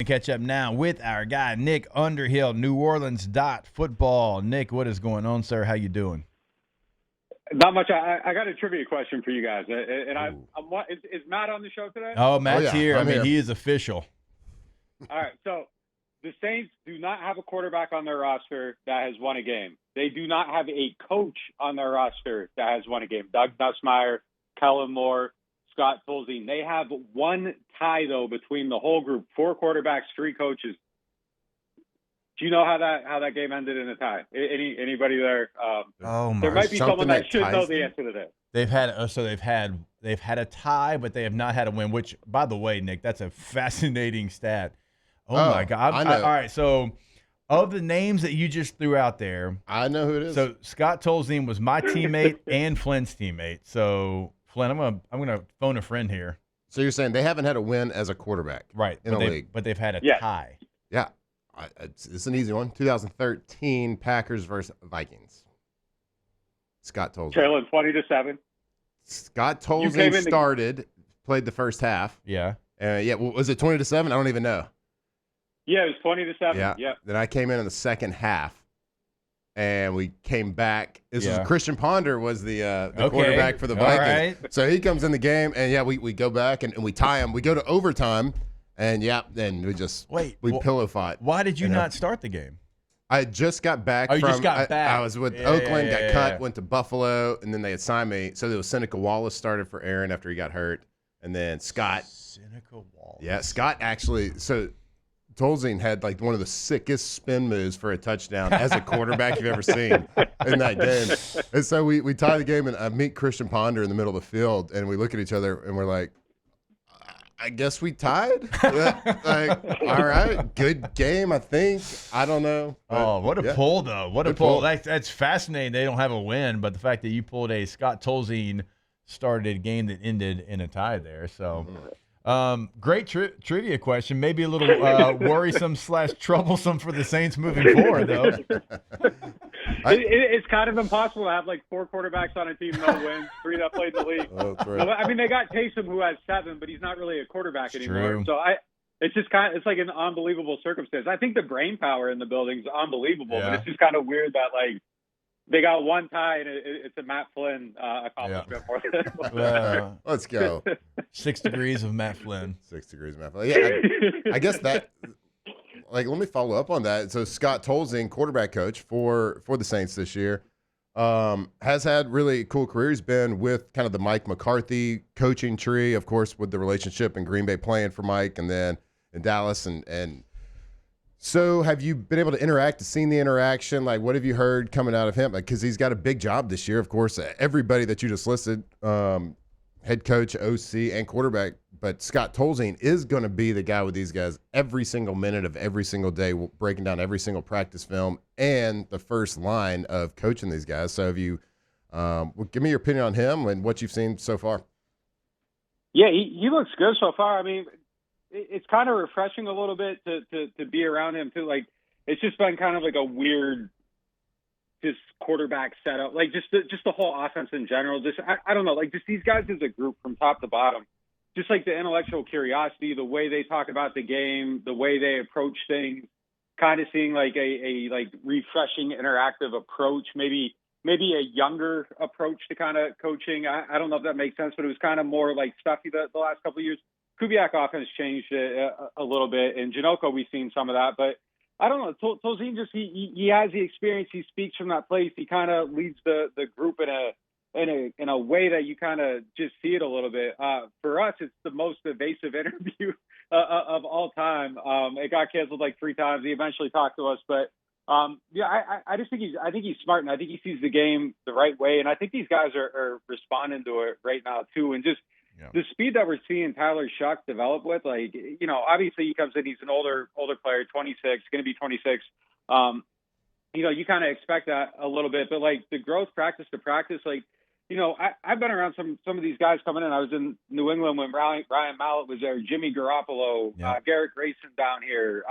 catch up now with our guy, Nick Underhill, neworleans.football. Nick, what is going on, sir? How you doing? Not much. I got a trivia question for you guys, and is Matt on the show today? Oh, Matt's here. I'm here. He is official. All right. So the Saints do not have a quarterback on their roster that has won a game. They do not have a coach on their roster that has won a game. Doug Nussmeier, Kellen Moore, Scott Tolzien. They have one tie, though, between the whole group, 4 quarterbacks, 3 coaches. Do you know how that game ended in a tie? Anybody there? There might be someone that should know the answer to that. They've had a tie, but they have not had a win. Which, by the way, Nick, that's a fascinating stat. Oh my God! I know. All right, so of the names that you just threw out there, I know who it is. So Scott Tolzien was my teammate and Flynn's teammate. So Flynn, I'm gonna phone a friend here. So you're saying they haven't had a win as a quarterback, right? In a league, but they've had a tie. Yeah. It's an easy one. 2013 Packers versus Vikings. Scott Tolzien. Trailing 20-7. Scott Tolzien played the first half. Yeah. Was it 20-7? I don't even know. Yeah, it was 20-7. Yeah. Then I came in the second half, and we came back. This was Christian Ponder was the quarterback for the Vikings. Right. So he comes in the game, and we go back and we tie him. We go to overtime. And then we pillow fought. Why did you not start the game? I just got back. You just got back. I was with Oakland, got cut, went to Buffalo, and then they had signed me. So there was Seneca Wallace started for Aaron after he got hurt, and then Scott. Seneca Wallace. Yeah, Scott actually. So Tolzien had like one of the sickest spin moves for a touchdown as a quarterback you've ever seen in that game. And so we tie the game, and I meet Christian Ponder in the middle of the field, and we look at each other, and we're like, I guess we tied. All right, good game, I think. I don't know. But, what a pull, though. What a pull. That's fascinating. They don't have a win, but the fact that you pulled a Scott Tolzien started game that ended in a tie there. So, great trivia question. Maybe a little worrisome / troublesome for the Saints moving forward, though. It's kind of impossible to have like 4 quarterbacks on a team, no wins, 3 that played in the league. Oh, that's right. I mean, they got Taysom, who has 7, but he's not really a quarterback anymore. True. So it's just it's like an unbelievable circumstance. I think the brain power in the building is unbelievable, but it's just kind of weird that like they got one tie and it's a Matt Flynn accomplishment more than let's go. 6 degrees of Matt Flynn. 6 degrees of Matt Flynn. Yeah, I guess that. Like, let me follow up on that. So Scott Tolzien, quarterback coach for the Saints this year, has had really cool career. He's been with kind of the Mike McCarthy coaching tree, of course, with the relationship in Green Bay playing for Mike, and then in Dallas. And so have you been able to interact, seen the interaction? Like, what have you heard coming out of him? Because he's got a big job this year. Of course, everybody that you just listed, head coach, OC, and quarterback. But Scott Tolzien is going to be the guy with these guys every single minute of every single day, breaking down every single practice film and the first line of coaching these guys. So have you give me your opinion on him and what you've seen so far. Yeah, he looks good so far. I mean, it's kind of refreshing a little bit to be around him too. Like, it's just been kind of like a weird just quarterback setup, like just the whole offense in general. Just I don't know, like just these guys as a group from top to bottom. Just like the intellectual curiosity, the way they talk about the game, the way they approach things, kind of seeing like a like refreshing, interactive approach, maybe a younger approach to kind of coaching. I don't know if that makes sense, but it was kind of more like stuffy the last couple of years. Kubiak offense changed a little bit, and Janoko we've seen some of that, but I don't know. Tolzien just he has the experience. He speaks from that place. He kind of leads the group in a way that you kind of just see it a little bit. For us, it's the most evasive interview of all time. It got canceled like 3 times. He eventually talked to us, but I just think he's smart, and I think he sees the game the right way. And I think these guys are responding to it right now too. And just the speed that we're seeing Tyler Shough develop with, like, you know, obviously he comes in, he's an older player, 26, going to be 26. You know, you kind of expect that a little bit, but like the growth practice to practice, like, you know, I've been around some of these guys coming in. I was in New England when Ryan Mallett was there, Jimmy Garoppolo, Garrett Grayson down here,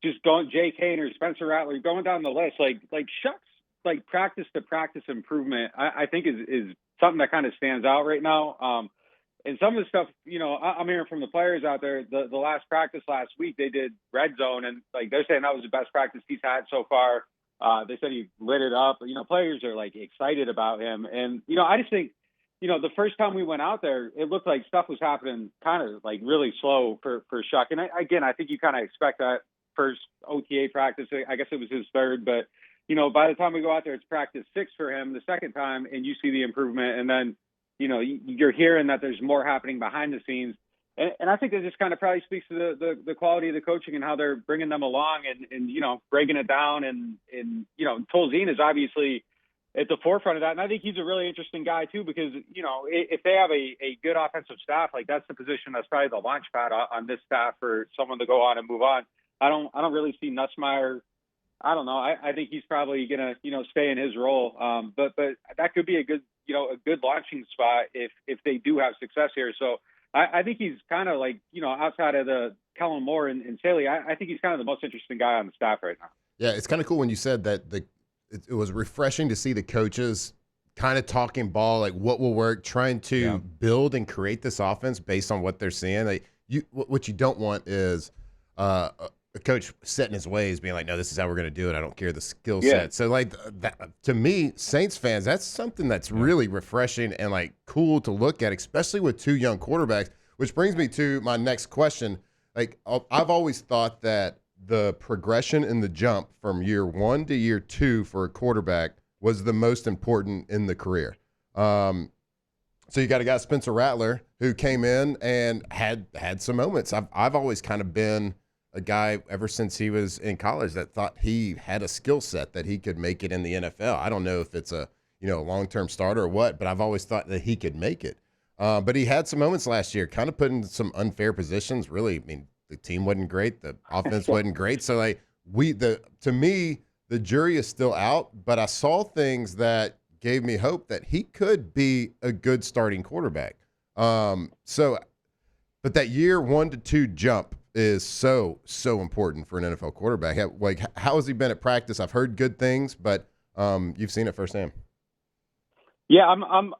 just going Jay Kaner, Spencer Rattler, going down the list. Like Shough's like practice to practice improvement, I think is something that kind of stands out right now. And some of the stuff, I'm hearing from the players out there, the last practice last week, they did red zone, and like they're saying that was the best practice he's had so far. They said he lit it up. Players are like excited about him. And, I just think, the first time we went out there, it looked like stuff was happening kind of like really slow for Shough. And I think you kind of expect that first OTA practice. I guess it was his third, but, by the time we go out there, it's practice 6 for him the second time, and you see the improvement. And then, you're hearing that there's more happening behind the scenes. And I think that just kind of probably speaks to the quality of the coaching and how they're bringing them along and breaking it down. And Tolzien is obviously at the forefront of that. And I think he's a really interesting guy too, because, if they have a good offensive staff, like that's the position that's probably the launch pad on this staff for someone to go on and move on. I don't really see Nussmeier. I don't know. I think he's probably going to, stay in his role. But that could be a good launching spot if they do have success here. So I think he's kind of like, outside of the Kellen Moore and Saley, I think he's kind of the most interesting guy on the staff right now. Yeah, it's kind of cool when you said that it was refreshing to see the coaches kind of talking ball, like what will work, trying to build and create this offense based on what they're seeing. Like what you don't want is a coach set in his ways being like, no, this is how we're going to do it. I don't care the skill set. So like that, to me, Saints fans, that's something that's really refreshing and like cool to look at, especially with 2 young quarterbacks, which brings me to my next question. Like I've always thought that the progression in the jump from year 1 to year 2 for a quarterback was the most important in the career. So you got a guy, Spencer Rattler, who came in and had some moments. I've always kind of been a guy ever since he was in college that thought he had a skill set that he could make it in the NFL. I don't know if it's a long-term starter or what, but I've always thought that he could make it. But he had some moments last year, kind of put in some unfair positions. Really, I mean, the team wasn't great, the offense wasn't great. So like to me, the jury is still out. But I saw things that gave me hope that he could be a good starting quarterback. But that year 1 to 2 jump is so important for an NFL quarterback. Like, how has he been at practice? I've heard good things, but you've seen it firsthand. Yeah, I'm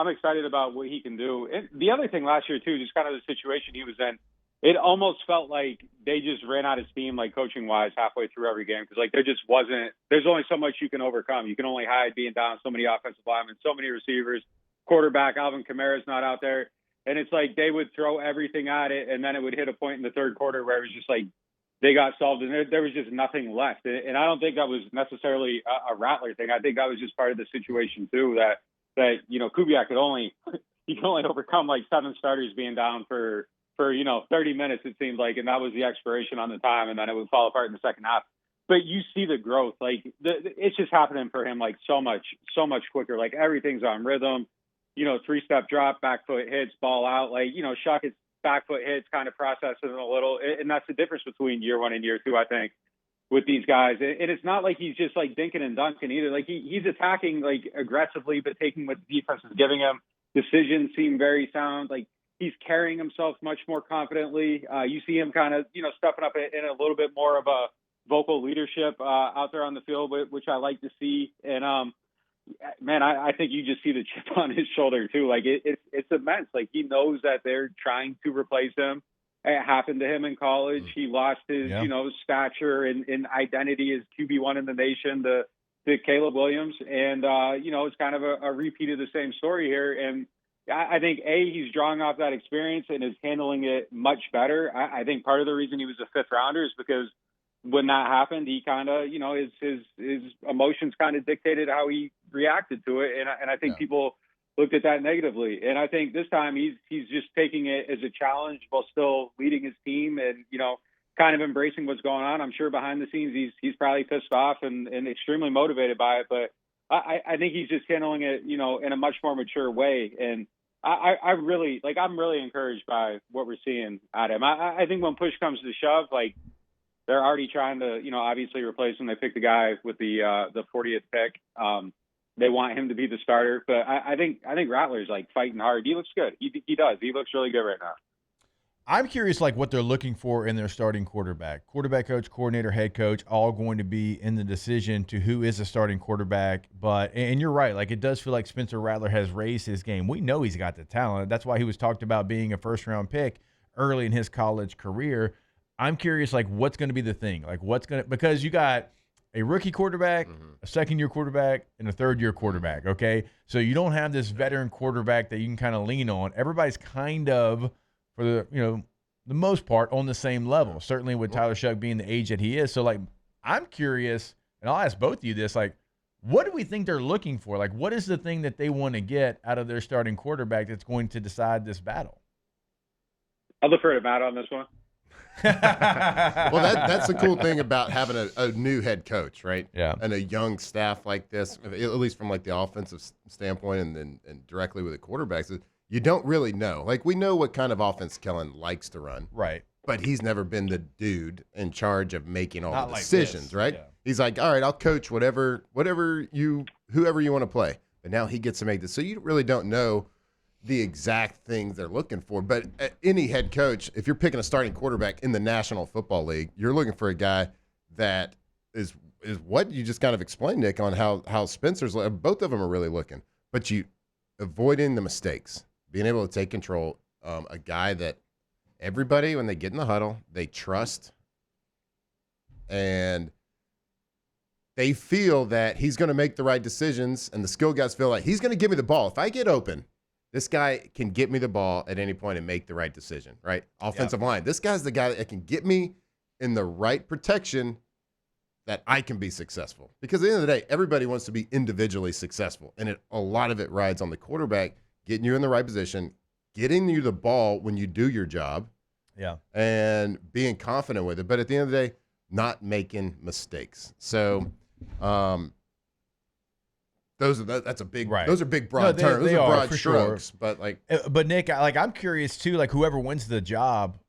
excited about what he can do. And the other thing last year too, just kind of the situation he was in, it almost felt like they just ran out of steam, like coaching wise, halfway through every game, because like there's only so much you can overcome. You can only hide being down so many offensive linemen, so many receivers, quarterback Alvin Kamara's not out there. And it's like they would throw everything at it, and then it would hit a point in the third quarter where it was just like they got solved, and there was just nothing left. And I don't think that was necessarily a Rattler thing. I think that was just part of the situation too. That Kubiak could only overcome like 7 starters being down for 30 minutes it seemed like, and that was the expiration on the time, and then it would fall apart in the second half. But you see the growth, like it's just happening for him like so much quicker. Like everything's on rhythm. 3-step drop, back foot hits, ball out. Like, Shough his back foot hits, kind of processing a little. And that's the difference between year 1 and year 2, I think, with these guys. And it's not like he's just like dinking and dunking either. Like he's attacking like aggressively, but taking what the defense is giving him. Decisions seem very sound. Like he's carrying himself much more confidently. You see him kind of, stepping up in a little bit more of a vocal leadership out there on the field, which I like to see. And, man, I think you just see the chip on his shoulder too. Like it's immense. Like he knows that they're trying to replace him. It happened to him in college. He lost his, stature and identity as QB1 in the nation to Caleb Williams. And, it's kind of a repeat of the same story here. And I think he's drawing off that experience and is handling it much better. I think part of the reason he was a 5th rounder is because when that happened, he kind of, his emotions kind of dictated how he reacted to it. And I think people looked at that negatively. And I think this time he's just taking it as a challenge while still leading his team and, kind of embracing what's going on. I'm sure behind the scenes, he's probably pissed off and extremely motivated by it. But I think he's just handling it, in a much more mature way. And I'm really encouraged by what we're seeing at him. I think when push comes to shove, like, they're already trying to, obviously replace him. They picked the guy with the 40th pick. They want him to be the starter, but I think Rattler's like fighting hard. He looks good. He does. He looks really good right now. I'm curious, like, what they're looking for in their starting quarterback. Quarterback coach, coordinator, head coach, all going to be in the decision to who is a starting quarterback. But, and you're right, like, it does feel like Spencer Rattler has raised his game. We know he's got the talent. That's why he was talked about being a first-round pick early in his college career. I'm curious, like, what's going to be the thing? Like, because you got a rookie quarterback, a second-year quarterback, and a third-year quarterback, okay? So you don't have this veteran quarterback that you can kind of lean on. Everybody's kind of, for the most part, on the same level. Certainly with Tyler Shough being the age that he is. So, like, I'm curious, and I'll ask both of you this, like, what do we think they're looking for? Like, what is the thing that they want to get out of their starting quarterback that's going to decide this battle? I'll defer to Matt on this one. Well, that's the cool thing about having a new head coach, right? Yeah. And a young staff like this, at least from like the offensive standpoint and directly with the quarterbacks, is you don't really know. Like, we know what kind of offense Kellen likes to run. Right. But he's never been the dude in charge of making all Not the like decisions, this. right? Yeah. He's like, all right, I'll coach whoever you want to play. But now he gets to make this. So you really don't know the exact things they're looking for. But any head coach, if you're picking a starting quarterback in the National Football League, you're looking for a guy that is what you just kind of explained, Nick, on how Spencer's, both of them are really looking. But you avoiding the mistakes. Being able to take control, a guy that everybody, when they get in the huddle, they trust and they feel that he's going to make the right decisions, and the skill guys feel like he's going to give me the ball. If I get open, this guy can get me the ball at any point and make the right decision, right? Offensive line. This guy's the guy that can get me in the right protection that I can be successful. Because at the end of the day, everybody wants to be individually successful, and a lot of it rides on the quarterback getting you in the right position, getting you the ball when you do your job, and being confident with it. But at the end of the day, not making mistakes. So those are big broad terms. Those are broad strokes. Sure. But Nick, I'm curious too, like, whoever wins the job,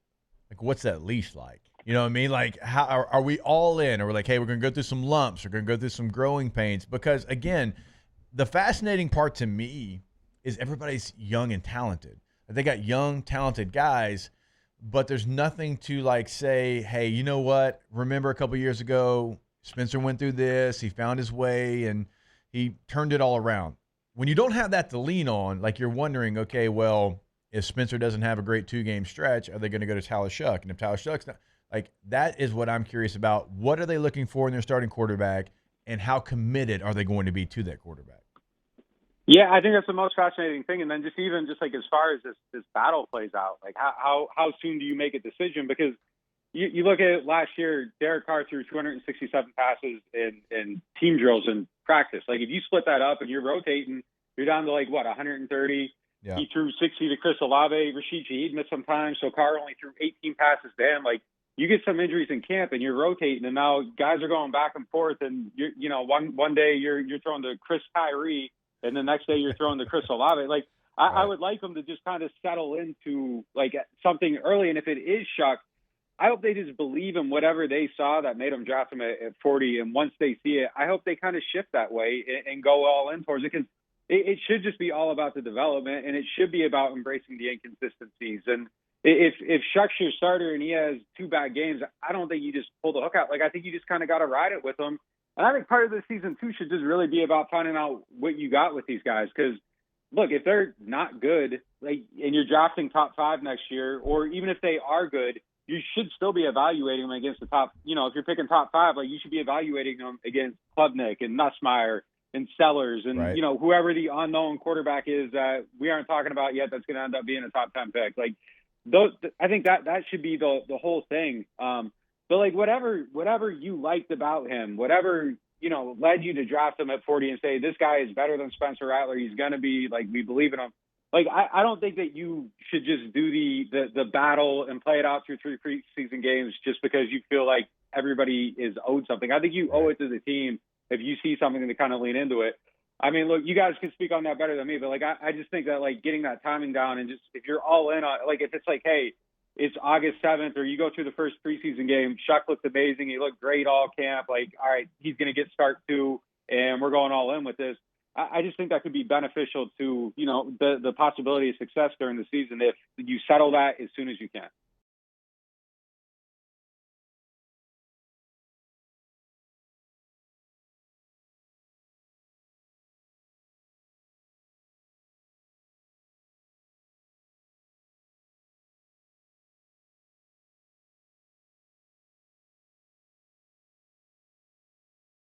like, what's that leash like? You know what I mean? Like, how are we all in? Or we're like, hey, we're going to go through some lumps. We're going to go through some growing pains. Because, again, the fascinating part to me is everybody's young and talented. They got young, talented guys, but there's nothing to, like, say, hey, you know what? Remember a couple years ago, Spencer went through this. He found his way, and he turned it all around. When you don't have that to lean on, like, you're wondering, okay, well, if Spencer doesn't have a great 2-game stretch, are they going to go to Tyler Shough? And if Tyler Shough's not, like, that is what I'm curious about. What are they looking for in their starting quarterback, and how committed are they going to be to that quarterback? Yeah, I think that's the most fascinating thing. And then just like as far as this battle plays out, like how soon do you make a decision? Because you look at it last year, Derek Carr threw 267 passes in team drills in practice. Like, if you split that up and you're rotating, you're down to 130. Yeah. He threw 60 to Chris Olave. Rashid Shaheed missed some time, so Carr only threw 18 passes to him. Like, you get some injuries in camp and you're rotating, and now guys are going back and forth. And one day you're throwing to Chris Tyree, and the next day you're throwing to Chris Olave. Like, I would like them to just kind of settle into something early. And if it is Shough, I hope they just believe in whatever they saw that made them draft him at 40. And once they see it, I hope they kind of shift that way and go all in towards it, because it should just be all about the development, and it should be about embracing the inconsistencies. And if Shough's your starter and he has 2 bad games, I don't think you just pull the hook out. Like, I think you just kind of got to ride it with him. And I think part of the season, too, should just really be about finding out what you got with these guys. Because, look, if they're not good, and you're drafting top 5 next year, or even if they are good, you should still be evaluating them against the top. If you're picking top 5, you should be evaluating them against Klubnik and Nussmeier and Sellers and, whoever the unknown quarterback is that we aren't talking about yet that's going to end up being a top 10 pick. I think that should be the whole thing. But whatever you liked about him, whatever, led you to draft him at 40 and say, this guy is better than Spencer Rattler, he's going to be, we believe in him. I don't think that you should just do the battle and play it out through 3 preseason games just because you feel like everybody is owed something. I think you owe it to the team if you see something to kind of lean into it. I mean, look, you guys can speak on that better than me, but I just think that getting that timing down, and just if you're all in on if it's hey, it's August 7th, or you go through the first preseason game, Shough looked amazing, he looked great all camp, all right, he's going to get start 2, and we're going all in with this. I just think that could be beneficial to, the possibility of success during the season if you settle that as soon as you can.